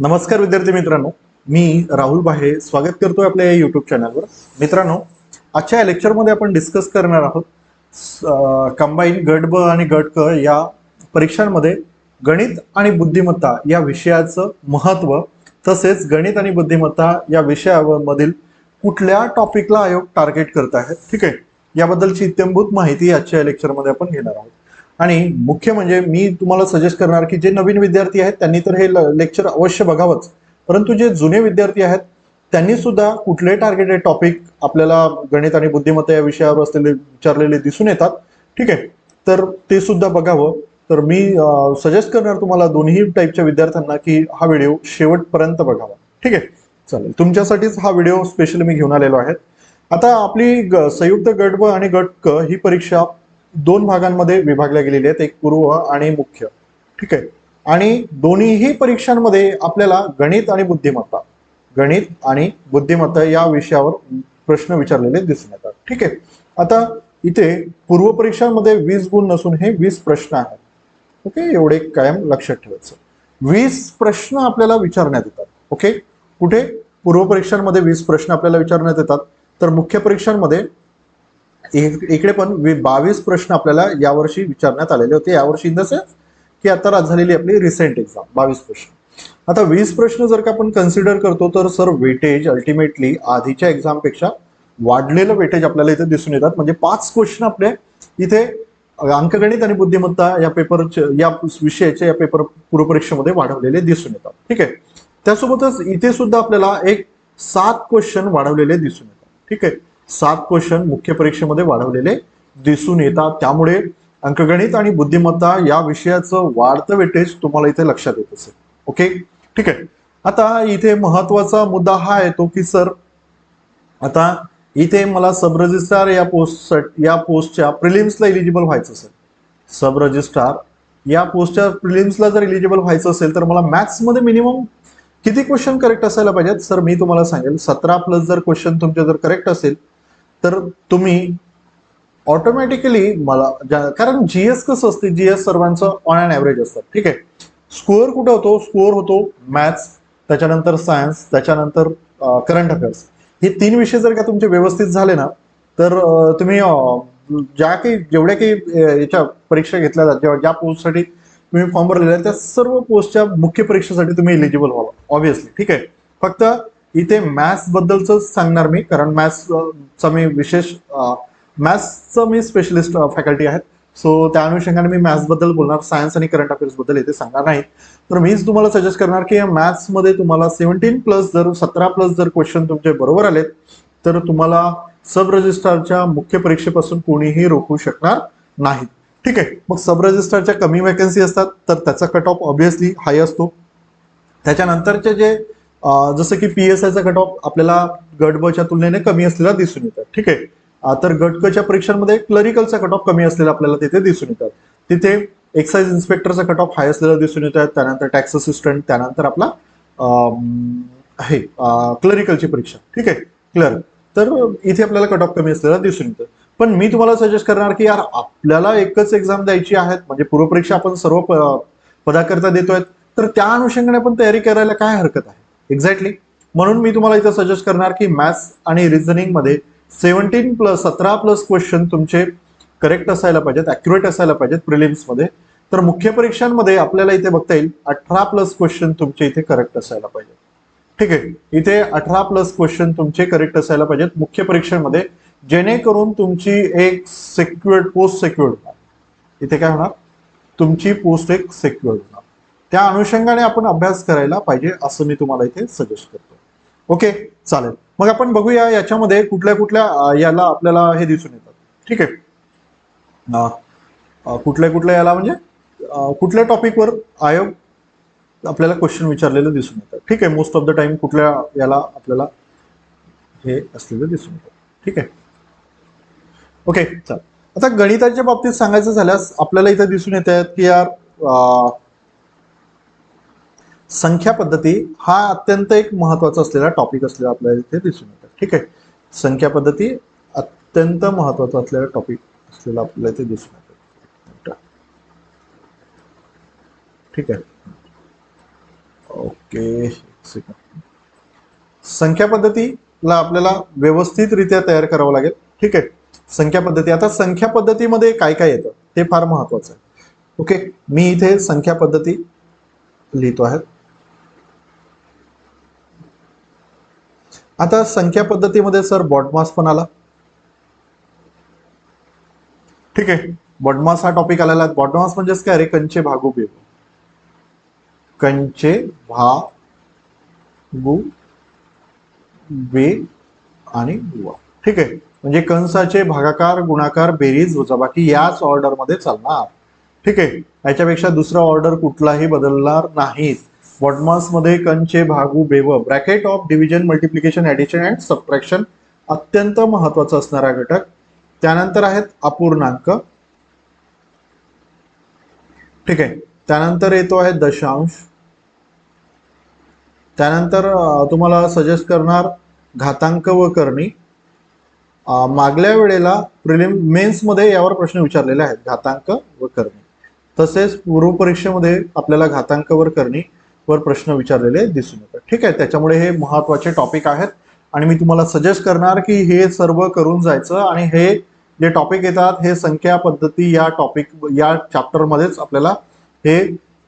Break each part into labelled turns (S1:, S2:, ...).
S1: नमस्कार विद्यार्थी मित्रांनो, मी राहुल बाहे स्वागत करतोय आपल्या या युट्यूब चॅनलवर. मित्रांनो, आजच्या या लेक्चरमध्ये आपण डिस्कस करणार आहोत कंबाईन गट ब आणि गट क या परीक्षांमध्ये गणित आणि बुद्धिमत्ता या विषयाचं महत्त्व, तसेच गणित आणि बुद्धिमत्ता या विषयामधील कुठल्या टॉपिकला आयोग टार्गेट करत आहे, ठीक आहे, याबद्दलची इत्यंभूत माहिती आजच्या या लेक्चरमध्ये आपण घेणार आहोत. आणि मुख्य म्हणजे मी तुम्हाला सजेस्ट करणार की जे नवीन विद्यार्थी आहेत त्यांनी तर हे लेक्चर अवश्य बघावंच, परंतु जे जुने विद्यार्थी आहेत त्यांनी सुद्धा कुठले टार्गेटेड टॉपिक आपल्याला गणित आणि बुद्धिमत्ता या विषयावर असलेले विचारलेले दिसून येतात, ठीक आहे, तर ते सुद्धा बघावं. तर मी सजेस्ट करणार तुम्हाला दोन्ही टाईपच्या विद्यार्थ्यांना की हा व्हिडिओ शेवटपर्यंत बघावा, ठीक आहे. चालेल, तुमच्यासाठीच हा व्हिडिओ स्पेशली मी घेऊन आलेलो आहे. आता आपली संयुक्त गट ब आणि गट क ही परीक्षा दोन भागांमध्ये विभागल्या गेलेली आहेत, एक पूर्व आणि मुख्य, ठीक आहे. आणि दोन्हीही परीक्षांमध्ये आपल्याला गणित आणि बुद्धिमत्ता या विषयावर प्रश्न विचारलेले दिसून येतात, ठीक आहे. आता इथे पूर्व परीक्षांमध्ये 20 गुण नसून हे 20 प्रश्न आहेत, ओके, एवढे कायम लक्षात ठेवायचं. 20 प्रश्न आपल्याला विचारण्यात येतात, ओके. कुठे? पूर्व परीक्षांमध्ये 20 प्रश्न आपल्याला विचारण्यात येतात, तर मुख्य परीक्षांमध्ये इकडे पण 22 प्रश्न आपल्याला यावर्षी विचारण्यात आलेले होते. यावर्षी इन द सेन्स की आता झालेली आपली रिसेंट एक्झाम 22 प्रश्न. आता 20 प्रश्न जर का आपण कन्सिडर करतो तर सर वेटेज अल्टिमेटली आधीच्या एक्झाम पेक्षा वाढलेलं वेटेज आपल्याला इथे दिसून येतात. म्हणजे 5 क्वेश्चन आपले इथे अंकगणित आणि बुद्धिमत्ता या पेपरचे या विषयाचे या पेपर पूर्व परीक्षेमध्ये वाढवलेले दिसून येतात, ठीक आहे. त्यासोबतच इथे सुद्धा आपल्याला एक 7 क्वेश्चन वाढवलेले दिसून येतात, ठीक आहे. 7 क्वेश्चन मुख्य परीक्षेमध्ये वाढवलेले दिसून येतात. त्यामुळे अंकगणित आणि बुद्धिमत्ता या विषयाचं वाढतं वेटेज तुम्हाला इथे लक्षात येत असेल, ओके, ठीक आहे. आता इथे महत्वाचा मुद्दा हा येतो की सर आता इथे मला सब रजिस्ट्रार या पोस्टच्या प्रिलिम्सला इलिजिबल व्हायचं असेल, सब रजिस्ट्रार या पोस्टच्या प्रिलिम्सला जर इलिजिबल व्हायचं असेल तर मला मॅथ्स मध्ये मिनिमम किती क्वेश्चन करेक्ट असायला पाहिजेत? सर मी तुम्हाला सांगेल 17+ जर क्वेश्चन तुमचे जर करेक्ट असेल तर तुम्ही ऑटोमॅटिकली कारण जीएस कसं असते, जीएस सर्वांचं ऑन अँड ॲव्हरेज असतात, ठीक आहे. स्कोअर कुठं होतो? स्कोअर होतो मॅथ्स, त्याच्यानंतर सायन्स, त्याच्यानंतर करंट अफेअर्स. हे 3 विषय जर का तुमचे व्यवस्थित झाले ना तर तुम्ही जेवढ्या काही याच्या परीक्षा घेतल्या जातात, ज्या पोस्टसाठी तुम्ही फॉर्म भरलेला आहे त्या सर्व पोस्टच्या मुख्य परीक्षेसाठी तुम्ही इलिजिबल व्हाल ऑब्व्हियसली, ठीक आहे. फक्त इथे मॅथ्स बद्दलच सांगणार मी, कारण मॅथ्सचा मी विशेष मॅथ्सचं मी स्पेशलिस्ट फॅकल्टी आहेत, सो त्या अनुषंगाने मी मॅथ्स बद्दल बोलणार, सायन्स आणि करंट अफेअर्स बद्दल इथे सांगणार नाही. तर मीच तुम्हाला सजेस्ट करणार की मॅथ्समध्ये तुम्हाला 17+ जर क्वेश्चन तुमचे बरोबर आलेत तर तुम्हाला सब रजिस्ट्रारच्या मुख्य परीक्षेपासून कोणीही रोखू शकणार नाही, ठीक आहे. मग सब रजिस्ट्रारच्या कमी वॅकन्सी असतात तर त्याचा कट ऑफ ऑब्व्हियसली हाय असतो. त्याच्यानंतरचे जे जसं की पीएसआयचा कट ऑफ आपल्याला गट ब च्या तुलनेने कमी असलेला दिसून येतात, ठीक आहे. तर गट क च्या परीक्षांमध्ये क्लरिकलचा कट ऑफ कमी असलेला आपल्याला तिथे दिसून येतात. तिथे एक्साइज इन्स्पेक्टरचा कट ऑफ हाय असलेला दिसून येतात, त्यानंतर टॅक्स असिस्टंट, त्यानंतर आपला हे क्लरिकलची परीक्षा, ठीक आहे, क्लर्क. तर इथे आपल्याला कट ऑफ कमी असलेला दिसून येतं. पण मी तुम्हाला सजेस्ट करणार की यार आपल्याला एकच एक्झाम द्यायची आहे, म्हणजे पूर्वपरीक्षा आपण सर्व पदाकरता देतोय, तर त्या अनुषंगाने आपण तयारी करायला काय हरकत आहे? एक्झॅक्टली. म्हणून मी तुम्हाला इथं सजेस्ट करणार की मॅथ्स आणि रिझनिंग मध्ये 17+ क्वेश्चन तुमचे करेक्ट असायला पाहिजेत, अॅक्युरेट असायला पाहिजेत प्रिलिम्स मध्ये. तर मुख्य परीक्षांमध्ये आपल्याला इथे बघता येईल 18+ क्वेश्चन तुमचे इथे करेक्ट असायला पाहिजेत, ठीक आहे. इथे 18+ क्वेश्चन तुमचे करेक्ट असायला पाहिजेत मुख्य परीक्षेमध्ये, जेणेकरून तुमची एक पोस्ट सेक्युअर्ड होणार. इथे काय होणार? तुमची पोस्ट एक सेक्युअर्ड होणार. त्या अनुषंगाने आपण अभ्यास करायला पाहिजे असं मी तुम्हाला इथे सजेस्ट करतो, ओके. चालेल, मग आपण बघूया याच्यामध्ये कुठल्या कुठल्या याला आपल्याला हे दिसून येतात, ठीक आहे. कुठल्या याला म्हणजे कुठल्या टॉपिकवर आयोग आपल्याला क्वेश्चन विचारलेलं दिसून येतात, ठीक आहे. मोस्ट ऑफ द टाइम कुठल्या याला आपल्याला हे असलेलं दिसून येतं, ठीक आहे, ओके. चालेल. आता गणिताच्या बाबतीत सांगायचं झाल्यास आपल्याला इथे दिसून येत आहेत की यार संख्या पद्धती हा अत्यंत एक महत्वाचा असलेला टॉपिक असलेला आपल्याला इथे दिसून येतात, ठीक आहे. संख्या पद्धती अत्यंत महत्वाचा असलेला टॉपिक असलेला आपल्याला इथे दिसून येतात, ठीक आहे. ओके, एक सेकंड. संख्या पद्धतीला आपल्याला व्यवस्थितरित्या तयार करावं लागेल. ठीक आहे. संख्या पद्धती, आता संख्या पद्धतीमध्ये काय काय येतं ते फार महत्वाचं आहे. ओके, मी इथे संख्या पद्धती लिहितो आहे. आता संख्या पद्धतीमध्ये सर बॉडमास पण आला. ठीक आहे, बॉडमास हा टॉपिक आलेला आहे. बॉडमास म्हणजेच काय रे, कंचे भागू बेव, कंचे भागू बे आणि व. ठीक आहे, म्हणजे कंसाचे भागाकार, गुणाकार, बेरीज, वजाबाकी याच ऑर्डर मध्ये चालणार. ठीक आहे, याच्यापेक्षा दुसरा ऑर्डर कुठलाही बदलणार नाही. बॉडमास मध्ये कंचे भागू बेव, bracket of division, multiplication, addition and subtraction अत्यंत महत्वाचा असणारा घटक. त्यानंतर आहेत अपूर्णांक. ठीक आहे, त्यानंतर येतो आहे दशांश. त्यानंतर तुम्हाला सजेस्ट करणार घातांक व करणी. मागल्या वेळेला मेन्स मध्ये यावर प्रश्न विचारलेले आहेत, घातांक व करणी. तसेच पूर्व परीक्षेमध्ये आपल्याला घातांक व करणी वर प्रश्न विचारलेले दिसून येतात. ठीक आहे, त्याच्यामुळे हे महत्वाचे टॉपिक आहेत आणि मी तुम्हाला सजेस्ट करणार की हे सर्व करून जायचं. आणि हे जे टॉपिक येतात हे संख्या पद्धती या टॉपिक या चॅप्टर मध्येच आपल्याला हे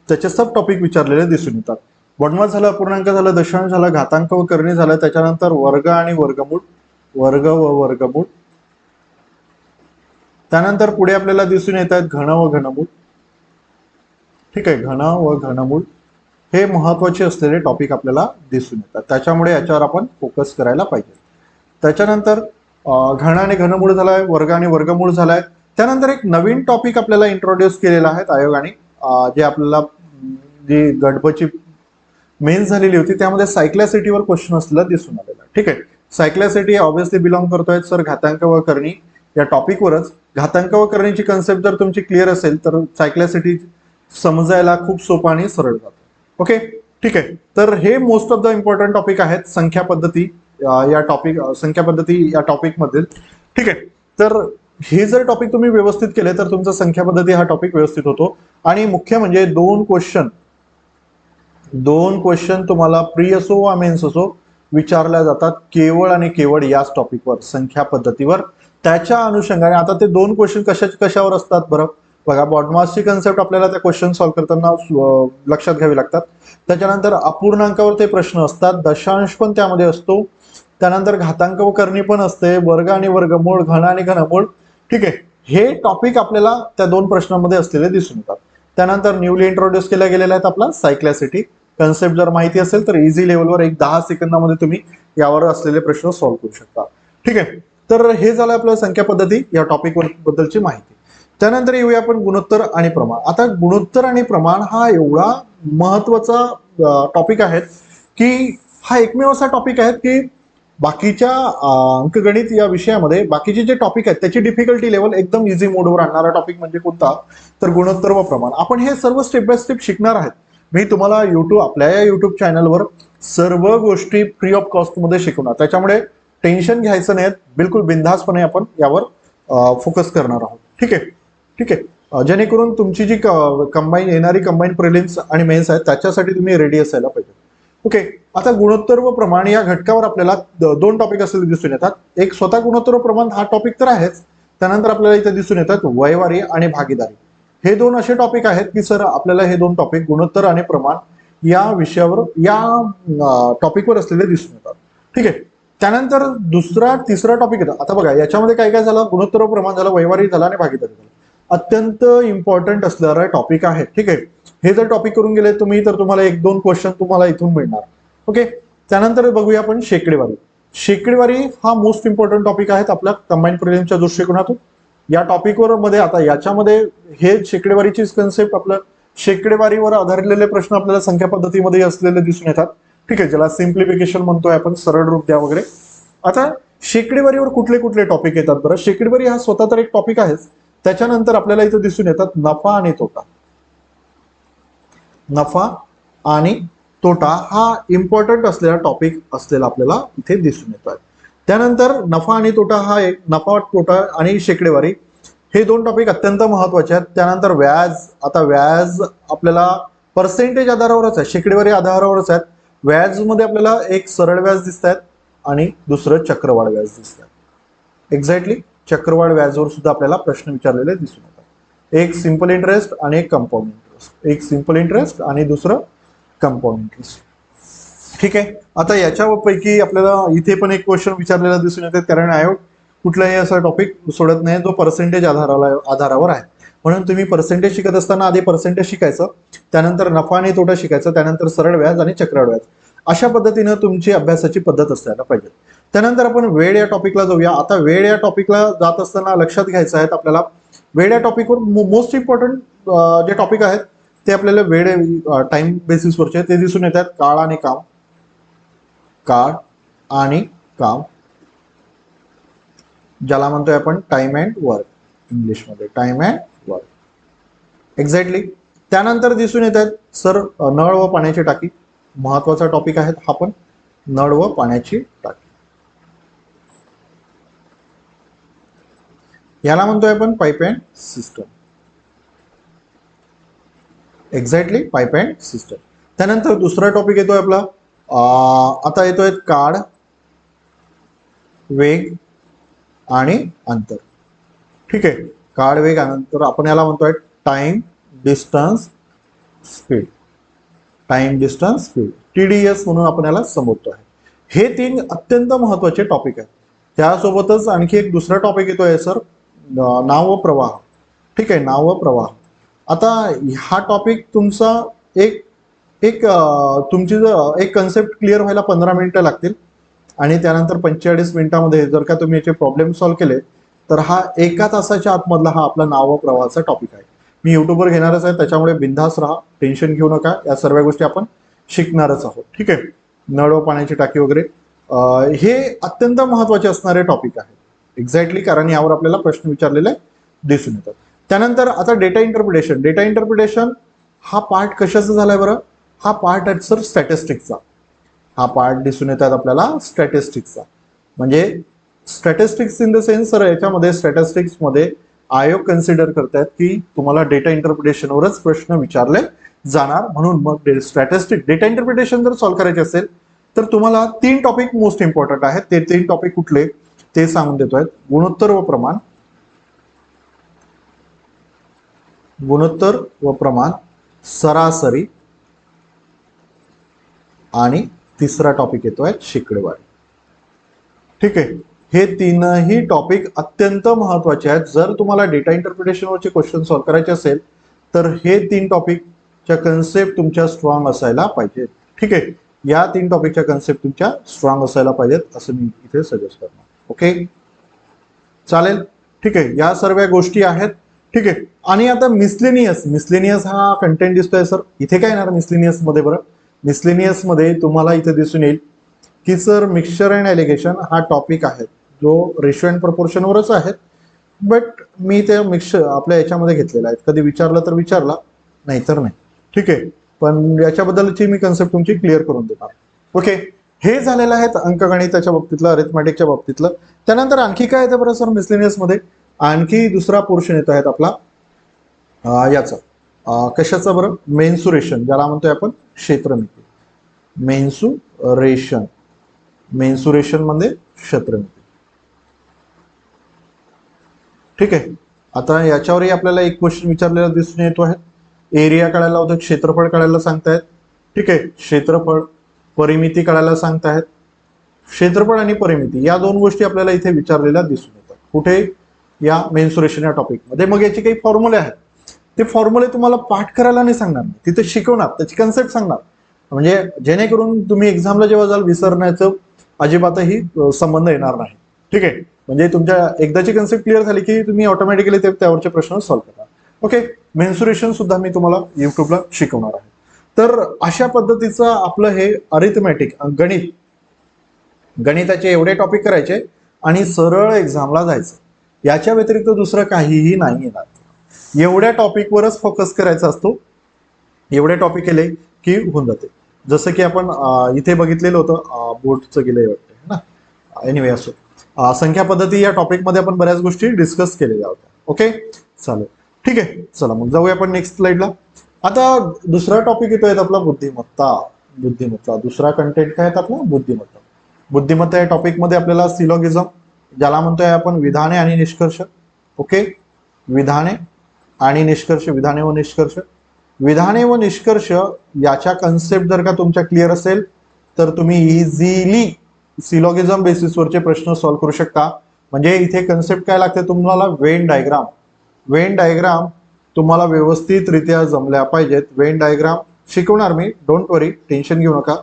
S1: त्याचे सब टॉपिक विचारलेले दिसून येतात. बॉडमास झालं, अपूर्णांक झालं, दशांश झालं, घातांक व करणी झालं. त्याच्यानंतर वर्ग आणि वर्गमूळ, वर्ग व वर्गमूळ. त्यानंतर पुढे आपल्याला दिसून येत आहेत घन व घनमूळ. ठीक आहे, घन व घनमूळ हे महत्वाचे असलेले टॉपिक आपल्याला दिसून येतात, त्याच्यामुळे याच्यावर आपण फोकस करायला पाहिजे. त्याच्यानंतर घन आणि घनमूळ झालाय, वर्ग आणि वर्गमूळ झालाय. त्यानंतर एक नवीन टॉपिक आपल्याला इंट्रोड्यूस केलेला आहे आयोगाने, जे आपल्याला जी गडबची मेन्स झालेली होती त्यामध्ये सायक्लॅसिटीवर क्वेश्चन असलेला दिसून आलेला. ठीक आहे, सायक्लॅसिटी ऑब्व्हियसली बिलॉंग करतोय सर घातांक व करणी या टॉपिकवरच. घातांक व करणीची कन्सेप्ट जर तुमची क्लिअर असेल तर सायक्लॅसिटी समजायला खूप सोपं आणि सरळ जातं. ओके, ठीक आहे, तर हे most of the important topic आहेत संख्या पद्धती या टॉपिक, संख्या पद्धती या टॉपिक मधील. ठीक आहे, तर हे जर टॉपिक तुम्ही व्यवस्थित केले तर तुमचा संख्या पद्धती हा टॉपिक व्यवस्थित होतो. आणि मुख्य म्हणजे दोन क्वेश्चन तुम्हाला प्री असो वा मेन्स असो विचारल्या जातात केवळ आणि केवळ याच टॉपिकवर, संख्या पद्धतीवर. त्याच्या अनुषंगाने आता ते दोन क्वेश्चन कशावर असतात बरं बघा. बॉडमासची कन्सेप्ट आपल्याला त्या क्वेश्चन सॉल्व्ह करताना लक्षात घ्यावी लागतात. त्याच्यानंतर अपूर्णांकावर ते प्रश्न असतात, दशांश पण त्यामध्ये असतो. त्यानंतर घातांक व करणी पण असते, वर्ग आणि वर्गमूळ, घन आणि घनमूळ. ठीक आहे, हे टॉपिक आपल्याला त्या दोन प्रश्नांमध्ये असलेले दिसून येतात. त्यानंतर न्यूली इंट्रोड्यूस केल्या गेलेल्या आहेत आपला सायक्लॅसिटी कन्सेप्ट. जर माहिती असेल तर इझी लेवलवर एक 10 सेकंदामध्ये तुम्ही यावर असलेले प्रश्न सॉल्व्ह करू शकता. ठीक आहे, तर हे झालं आपलं संख्या पद्धती या टॉपिक बद्दलची माहिती. त्यानंतर येऊया आपण गुणोत्तर आणि प्रमाण. आता गुणोत्तर आणि प्रमाण हा एवढा महत्वाचा टॉपिक आहे की हा एकमेव असा टॉपिक आहे की बाकीच्या अंकगणित या विषयामध्ये बाकीचे जे टॉपिक आहेत त्याची डिफिकल्टी लेवल एकदम इझी मोडवर आणणारा टॉपिक म्हणजे कोणता, तर गुणोत्तर व प्रमाण. आपण हे सर्व स्टेप बाय स्टेप शिकणार आहेत. मी तुम्हाला आपल्या या युट्यूब चॅनलवर सर्व गोष्टी फ्री ऑफ कॉस्ट मध्ये शिकवणार, त्याच्यामुळे टेन्शन घ्यायचं नाही, बिलकुल बिनधास्तपणे आपण यावर फोकस करणार आहोत. ठीक आहे, ठीक आहे, जेणेकरून तुमची जी येणारी कंबाईन प्रिलिम्स आणि मेन्स आहेत त्याच्यासाठी तुम्ही रेडी असायला पाहिजे. ओके, आता गुणोत्तर व प्रमाण या घटकावर आपल्याला दोन टॉपिक असलेले दिसून येतात. एक स्वतः गुणोत्तर व प्रमाण हा टॉपिक तर आहेच, त्यानंतर आपल्याला इथे दिसून येतात वयवारी आणि भागीदारी. हे दोन असे टॉपिक आहेत की सर आपल्याला हे दोन टॉपिक गुणोत्तर आणि प्रमाण या विषयावर या टॉपिकवर असलेले दिसून येतात. ठीक आहे, त्यानंतर तिसरा टॉपिक येतो. आता बघा याच्यामध्ये काय काय झालं, गुणोत्तर व प्रमाण झालं, वयवारी झाला आणि भागीदारी झालं. अत्यंत इम्पॉर्टंट असणारा टॉपिक आहे. ठीक आहे, हे जर टॉपिक करून गेले तुम्ही तर तुम्हाला 1-2 क्वेश्चन तुम्हाला इथून मिळणार. ओके, त्यानंतर बघूया आपण शेकडेवारी. शेकडेवारी हा मोस्ट इम्पॉर्टंट टॉपिक आहे आपल्या कंबाईन प्रिलिम्सच्या दृष्टिकोनातून. या टॉपिकवर मध्ये आता याच्यामध्ये हे शेकडेवारीची कन्सेप्ट आपलं शेकडेवारीवर आधारलेले प्रश्न आपल्याला संख्या पद्धतीमध्ये असलेले दिसून येतात. ठीक आहे, ज्याला सिम्प्लिफिकेशन म्हणतोय आपण, सरळ रूप द्या वगैरे. आता शेकडेवारीवर कुठले कुठले टॉपिक येतात बरं. शेकडेवारी हा स्वतः तर एक टॉपिक आहेच, त्याच्यानंतर आपल्याला इथं दिसून येतात नफा आणि तोटा. नफा आणि तोटा हा इम्पॉर्टंट असलेला टॉपिक असलेला आपल्याला इथे दिसून येतो. त्यानंतर नफा आणि तोटा हा एक, नफा तोटा आणि शेकडेवारी हे दोन टॉपिक अत्यंत महत्वाचे आहेत. त्यानंतर व्याज. आता व्याज आपल्याला पर्सेंटेज आधारावरच आहे, शेकडेवारी आधारावरच आहेत. व्याजमध्ये आपल्याला एक सरळ व्याज दिसत आहेत आणि दुसरं चक्रवाढ व्याज दिसत आहे. एक्झॅक्टली चक्रवाढ व्याजावर सुद्धा आपल्याला प्रश्न विचारलेले दिसून येतात. एक सिंपल इंटरेस्ट आणि एक कंपाऊंड इंटरेस्ट, एक सिंपल इंटरेस्ट आणि दुसरं कंपाऊंड इंटरेस्ट. ठीक आहे. आता याच्यापैकी आपल्याला इथे पण एक क्वेश्चन विचारलेला दिसून येतात, कारण आयोग कुठलाही असा टॉपिक सोडत नाही जो पर्सेंटेज आधारावर आहे. म्हणून तुम्ही पर्सेंटेज शिकत असताना आधी पर्सेंटेज शिकायचं, त्यानंतर नफा आणि तोटा शिकायचं, त्यानंतर सरळ व्याज आणि चक्रवाढ व्याज, अशा पद्धतीनं तुमची अभ्यासाची पद्धत असायला पाहिजे. त्यानंतर आपण वेळ या टॉपिकला जाऊया. आता वेळ या टॉपिकला जात असताना लक्षात घ्यायचं आहे आपल्याला, वेळ या टॉपिकवर मोस्ट इम्पॉर्टंट जे टॉपिक आहेत ते आपल्याला वेळ टाइम बेसिसवरचे ते दिसून येतात. काळ आणि काम, काळ आणि काम, ज्याला म्हणतोय आपण टाइम अँड वर्क, इंग्लिशमध्ये टाइम अँड वर्क. एक्झॅक्टली. त्यानंतर दिसून येत आहेत सर नळ व पाण्याची टाकी, महत्वाचा टॉपिक आहे हा पण, नळ व पाण्याची टाकी. याला म्हणतोय आपण pipe and system. Exactly pipe and system. त्यानंतर दुसरा टॉपिक येतोय आपला, आता येतोय काळ, वेग आणि अंतर. ठीक आहे. काळ, वेग, अंतर आपण याला म्हणतोय time, distance, speed. Time, distance, speed, TDS म्हणून आपण याला संबोधतोय. हे 3 अत्यंत महत्वाचे टॉपिक आहेत. त्यासोबतच आणखी एक दुसरा टॉपिक येतोय सर, नाव व प्रवाह. ठीक आहे, नाव व प्रवाह. आता हा टॉपिक तुमचा एक एक तुमची एक कन्सेप्ट क्लिअर व्हायला 15 मिनिटं लागतील आणि त्यानंतर 45 मिनिटांमध्ये जर का तुम्ही याचे प्रॉब्लेम सॉल्व्ह केले तर हा 1 तासाच्या आतमधला हा आपला नाव व प्रवाहाचा टॉपिक आहे. मी युट्यूबवर घेणारच आहे, त्याच्यामुळे बिंदास राहा, टेन्शन घेऊ नका, या सर्व गोष्टी आपण शिकणारच आहोत. ठीक आहे. नळ व पाण्याची टाकी वगैरे हे अत्यंत महत्वाचे असणारे टॉपिक आहेत. एक्झॅक्टली, कारण यावर आपल्याला प्रश्न विचारलेले दिसून येतात. त्यानंतर आता डेटा इंटरप्रिटेशन. डेटा इंटरप्रिटेशन हा पार्ट कशाचा झालाय बरं? हा पार्ट आहे सर स्टॅटिस्टिक्सचा. हा पार्ट दिसून येतात आपल्याला स्टॅटिस्टिक्सचा. म्हणजे statistics in the sense sir याच्यामध्ये स्टॅटिस्टिक्समध्ये आयोग कन्सिडर करतात की तुम्हाला डेटा इंटरप्रिटेशनवरच प्रश्न विचारले जाणार. म्हणून मग डेटा इंटरप्रिटेशन जर सॉल्व्ह करायचे असेल तर तुम्हाला 3 टॉपिक मोस्ट इम्पॉर्टंट आहेत. ते 3 टॉपिक कुठले ते सांगून देतोय. गुणोत्तर व प्रमाण, गुणोत्तर व प्रमाण, सरासरी आणि तिसरा टॉपिक येतोय शेकडेवारी. ठीक आहे. हे 3ही टॉपिक अत्यंत महत्वाचे आहेत. जर तुम्हाला डेटा इंटरप्रिटेशनवरचे क्वेश्चन सॉल्व्ह करायचे असेल तर हे 3 टॉपिकच्या कन्सेप्ट तुमच्या स्ट्रॉंग असायला पाहिजेत. ठीक आहे. या 3 टॉपिकच्या कन्सेप्ट तुमच्या स्ट्रॉंग असायला पाहिजेत असं मी इथे सजेस्ट करणार. ओके, चालेल. ठीक आहे. या सर्व गोष्टी आहेत. ठीक आहे. आणि आता मिसलेनियस हा कंटेंट दिसतोय सर. इथे काय येणार मिसलेनियस मध्ये बरं? मिसलेनियस मध्ये तुम्हाला इथे दिसून येईल की सर मिक्सचर अँड ॲलिगेशन हा टॉपिक आहे जो रेशो अँड प्रपोर्शनवरच आहे. बट मी ते मिक्सचर आपल्या याच्यामध्ये घेतलेला आहे. कधी विचारलं तर विचारला, नाही तर नाही. ठीक आहे. पण याच्याबद्दलची मी कन्सेप्ट तुमची क्लिअर करून देणार. ओके, हे झालेलं आहे अंकगणिताच्या बाबतीतलं, अरिथमॅटिकच्या बाबतीतलं. त्यानंतर आणखी काय येतं बरं सर मिसलेनियस मध्ये? आणखी दुसरा पोर्शन येतो आहे आपला याचा कशाचा बरं? मेन्सुरेशन, ज्याला म्हणतोय आपण क्षेत्रमिती. मेन्सुरेशन, मेन्सुरेशन मध्ये क्षेत्रमिती. ठीक आहे. आता याच्यावरही आपल्याला एक क्वेश्चन विचारलेला दिसून येतो आहे. एरिया काढायला होतं, क्षेत्रफळ काढायला सांगतायत. ठीक आहे. क्षेत्रफळ, परिमिती काढायला सांगतायत. क्षेत्रफळ आणि परिमिती या 2 गोष्टी आपल्याला इथे विचारलेल्या दिसून येतात. कुठे? या मेन्सुरेशन या टॉपिक मध्ये. मग याचे काही फॉर्म्युले आहेत, ते फॉर्म्युले तुम्हाला पाठ करायला नाही सांगणार, तिथे शिकवणार, त्याची कन्सेप्ट सांगणार. म्हणजे जेणेकरून तुम्ही एक्झामला जेव्हा जाल विसरण्याचं अजिबातही संबंध येणार नाही. ठीक आहे. म्हणजे तुमच्या एकदाची कन्सेप्ट क्लिअर झाली की तुम्ही ऑटोमॅटिकली त्यावरचे प्रश्न सॉल्व्ह करणार. ओके, मेन्सुरेशन सुद्धा मी तुम्हाला युट्यूबला शिकवणार आहे. तर अशा पद्धतीचं आपलं हे अरिथमॅटिक गणित, गणिताचे एवढे टॉपिक करायचे आणि सरळ एक्झामला जायचं. याच्या व्यतिरिक्त दुसरं काहीही नाही येणार. एवढ्या टॉपिकवरच फोकस करायचा असतो. एवढे टॉपिक केले की होऊन जाते. जसं की आपण इथे बघितलेलं होतं, बोर्डचं गेलंय वाटतं ना. एनिवे असो, संख्या पद्धती या टॉपिकमध्ये आपण बऱ्याच गोष्टी डिस्कस केलेल्या होत्या. ओके, चालेल. ठीक आहे. चला मग जाऊया आपण नेक्स्ट स्लाइडला. आता दुसरा टॉपिक येतोय आपला बुद्धिमत्ता. बुद्धिमत्ता दुसरा कंटेंट काय आहे आपला बुद्धिमत्ता. बुद्धिमत्ता या टॉपिक मध्ये आपल्याला सिलोगिझम, ज्याला म्हणतोय आपण विधाने आणि निष्कर्ष. ओके, विधाने आणि निष्कर्ष, विधाने व निष्कर्ष. विधाने व निष्कर्ष याच्या कन्सेप्ट जर का तुमच्या क्लिअर असेल तर तुम्ही इझिली सिलोगिझम बेसिसवरचे प्रश्न सॉल्व्ह करू शकता. म्हणजे इथे कन्सेप्ट काय लागते तुम्हाला, वेन डायग्राम. वेन डायग्राम तुम्हाला व्यवस्थितरित्या जमल्या पाहिजेत. वेन डायग्राम शिकवणार मी, डोंट वरी, टेन्शन घेऊ नका.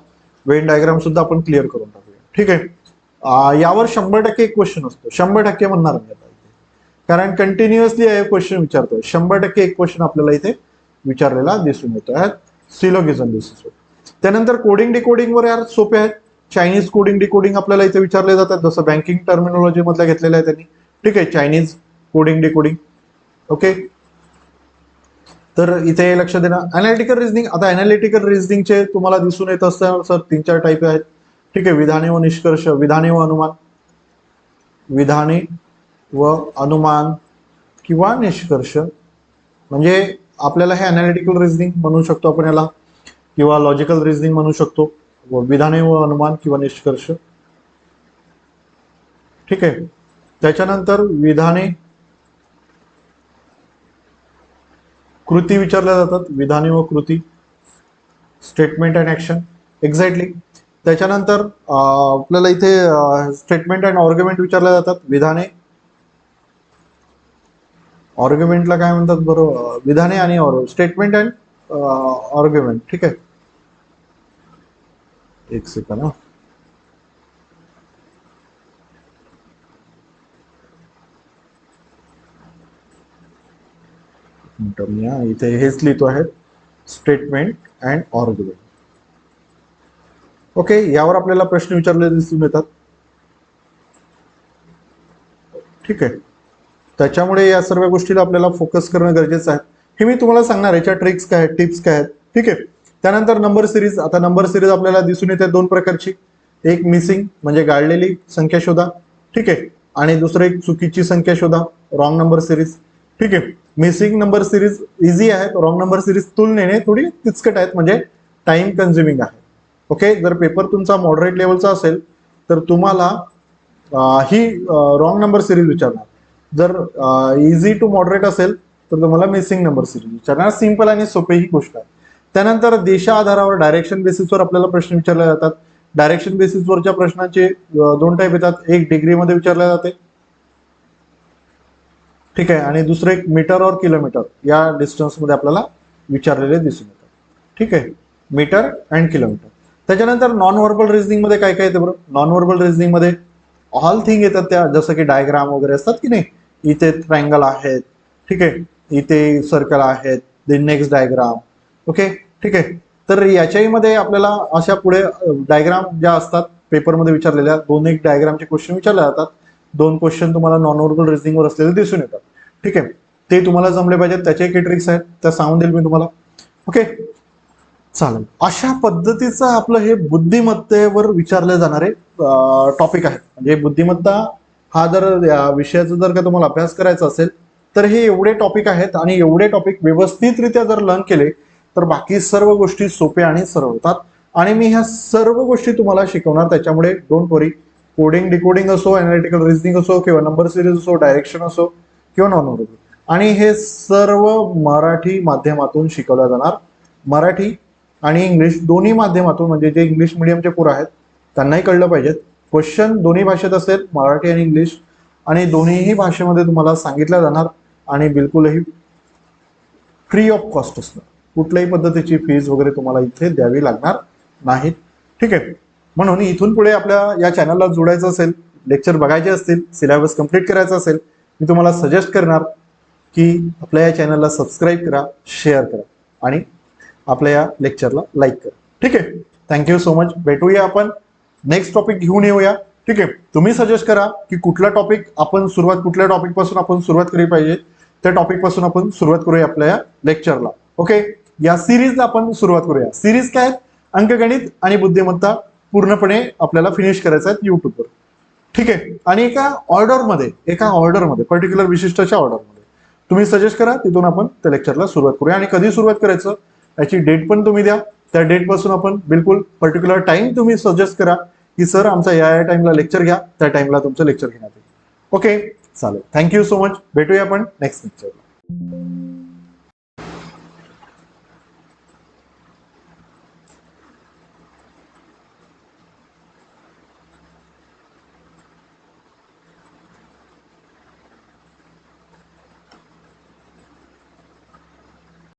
S1: वेन डायग्राम सुद्धा आपण क्लिअर करून टाकूया. ठीक आहे, यावर 100% एक क्वेश्चन असतो. 100% म्हणणार मी आता इथे, कारण कंटिन्युअसली हे क्वेश्चन विचारतोय. 100% एक क्वेश्चन आपल्याला इथे विचारलेला दिसून येतो आहे सिलोगिझम बेसिसवर. त्यानंतर कोडिंग डिकोडिंग वर यार सोपे आहेत. चायनीज कोडिंग डिकोडिंग आपल्याला इथे विचारले जातात, जसं बँकिंग टर्मिनॉलॉजी मधल्या घेतलेल्या आहे त्यांनी. ठीक आहे, चायनीज कोडिंग डिकोडिंग. ओके, तर इथे लक्ष देणं. अनालिटिकल रिझनिंग, आता अनालिटिकल रिझनिंगचे तुम्हाला दिसून येत असतं सर 3-4 टाईप आहेत. ठीक आहे, विधाने व निष्कर्ष, विधाने व अनुमान, विधाने व अनुमान किंवा निष्कर्ष. म्हणजे आपल्याला हे अनालिटिकल रिझनिंग म्हणू शकतो आपण याला, किंवा लॉजिकल रिझनिंग म्हणू शकतो. विधाने व अनुमान किंवा निष्कर्ष. ठीक आहे, त्याच्यानंतर विधाने, कृती विचारल्या जातात, विधाने व कृती, स्टेटमेंट अँड ऍक्शन. एक्झॅक्टली. त्याच्यानंतर आपल्याला इथे स्टेटमेंट अँड आर्ग्युमेंट विचारल्या जातात, विधाने. आर्ग्युमेंटला काय म्हणतात बरं, विधाने आणि स्टेटमेंट अँड आर्ग्युमेंट. ठीक आहे, एक सेकंड. मी इथे हेच लिहितो आहे, स्टेटमेंट अँड आर्ग्युमेंट. ओके, यावर आपल्याला प्रश्न विचारले दिसून येतात. ठीक आहे, त्याच्यामुळे या सर्व गोष्टीला आपल्याला फोकस करणं गरजेचं आहे. हे मी तुम्हाला सांगणार, याच्या ट्रिक्स काय आहेत, टिप्स काय आहेत. ठीक आहे, त्यानंतर नंबर सिरीज. आता नंबर सिरीज आपल्याला दिसून येते 2 प्रकारची. एक मिसिंग म्हणजे गाळलेली संख्या शोधा. ठीक आहे, आणि दुसरं एक चुकीची संख्या शोधा, रॉंग नंबर सिरीज. ठीक आहे, मिसिंग नंबर सिरीज इझी आहेत, रॉंग नंबर सिरीज तुलनेने थोडी किचकट आहेत, म्हणजे टाइम कन्झ्युमिंग आहे. ओके, जर पेपर तुमचा मॉडरेट लेवलचा असेल तर तुम्हाला ही रॉंग नंबर सिरीज विचारणार. जर इझी टू मॉडरेट असेल तर तुम्हाला मिसिंग नंबर सिरीज विचारणार. सिंपल आणि सोपी ही गोष्ट आहे. त्यानंतर देशा आधारावर डायरेक्शन बेसिसवर आपल्याला प्रश्न विचारले जातात. डायरेक्शन बेसिसवरच्या प्रश्नांचे 2 टाईप येतात. एक डिग्रीमध्ये विचारले जाते. ठीक आहे, आणि दुसरं एक मीटर और किलोमीटर या डिस्टन्समध्ये आपल्याला विचारलेले दिसून येतात. ठीक आहे, मीटर अँड किलोमीटर. त्याच्यानंतर नॉन व्हर्बल रिझनिंग मध्ये काय काय येतं बरं, नॉन व्हर्बल रिझनिंग मध्ये ऑल थिंग येतात त्या, जसं की डायग्राम वगैरे असतात की नाही. इथे ट्रायंगल आहेत, ठीक आहे, इथे सर्कल आहेत, नेक्स्ट डायग्राम. ओके, ठीक आहे, तर याच्याही मध्ये आपल्याला अशा पुढे डायग्राम ज्या असतात पेपरमध्ये विचारलेल्या, 2-1 डायग्रामचे क्वेश्चन विचारले जातात. 2 क्वेश्चन तुम्हाला नॉन व्हर्बल रिझनिंग वर असलेले दिसून येतात. ठीक आहे, ते तुम्हाला जमले पाहिजेत, त्याचे काही ट्रिक्स आहेत, त्या सांगून देईल मी तुम्हाला. ओके, चालेल. अशा पद्धतीचं आपलं हे बुद्धिमत्तेवर विचारले जाणारे टॉपिक आहेत. म्हणजे बुद्धिमत्ता हा जर या विषयाचा जर का तुम्हाला अभ्यास करायचा असेल तर हे एवढे टॉपिक आहेत, आणि एवढे टॉपिक व्यवस्थितरित्या जर लर्न केले तर बाकी सर्व गोष्टी सोप्या आणि सरळ होतात. आणि मी ह्या सर्व गोष्टी तुम्हाला शिकवणार, त्याच्यामुळे डोंट वरी. कोडिंग डिकोडिंग असो, अनालिटिकल रिझनिंग असो, किंवा नंबर सिरीज असो, डायरेक्शन असो, किंवा नॉन व्हर्बल, आणि हे सर्व मराठी माध्यमातून शिकवलं जाणार. मराठी आणि इंग्लिश दोन्ही माध्यमातून, म्हणजे जे इंग्लिश मिडियमचे पोरं आहेत त्यांनाही कळलं पाहिजेत. क्वेश्चन दोन्ही भाषेत असेल, मराठी आणि इंग्लिश, आणि दोन्हीही भाषेमध्ये तुम्हाला सांगितलं जाणार, आणि बिलकुलही फ्री ऑफ कॉस्ट असणार. कुठल्याही पद्धतीची फीज वगैरे तुम्हाला इथे द्यावी लागणार नाहीत. ठीक आहे, म्हणून इथून पुढे आपल्या या चॅनलला जोडायचं असेल, लेक्चर बघायचे असतील, सिलेबस कंप्लीट करायचा असेल, मी तुम्हाला सजेस्ट करणार की आपल्या या चॅनलला सबस्क्राईब करा, शेअर करा, आणि आपल्या या लेक्चरला लाईक करा. ठीक आहे, थँक्यू सो मच. भेटूया आपण नेक्स्ट टॉपिक घेऊन येऊया. ठीक आहे, तुम्ही सजेस्ट करा की कुठला टॉपिक आपण कुठल्या टॉपिक पासून आपण सुरुवात केली पाहिजे, त्या टॉपिक पासून आपण सुरुवात करूया आपल्या या लेक्चरला. ओके, या सिरीजला आपण सुरुवात करूया. सिरीज काय, अंकगणित आणि बुद्धिमत्ता पूर्णपणे आपल्याला फिनिश करायचं आहे युट्यूबवर. ठीक आहे, आणि एका ऑर्डरमध्ये पर्टिक्युलर विशिष्ट अशा ऑर्डरमध्ये तुम्ही सजेस्ट करा, तिथून आपण त्या लेक्चरला सुरुवात करूया. आणि कधी सुरुवात करायचं याची डेट पण तुम्ही द्या. त्या डेट पासून आपण बिलकुल पर्टिक्युलर टाइम तुम्ही सजेस्ट करा की सर आमचा या टाइमला लेक्चर घ्या, त्या टाइमला तुमचं लेक्चर घेण्यात येईल. ओके, चालेल. Thank you so much. भेटूया आपण नेक्स्ट लेक्चरला.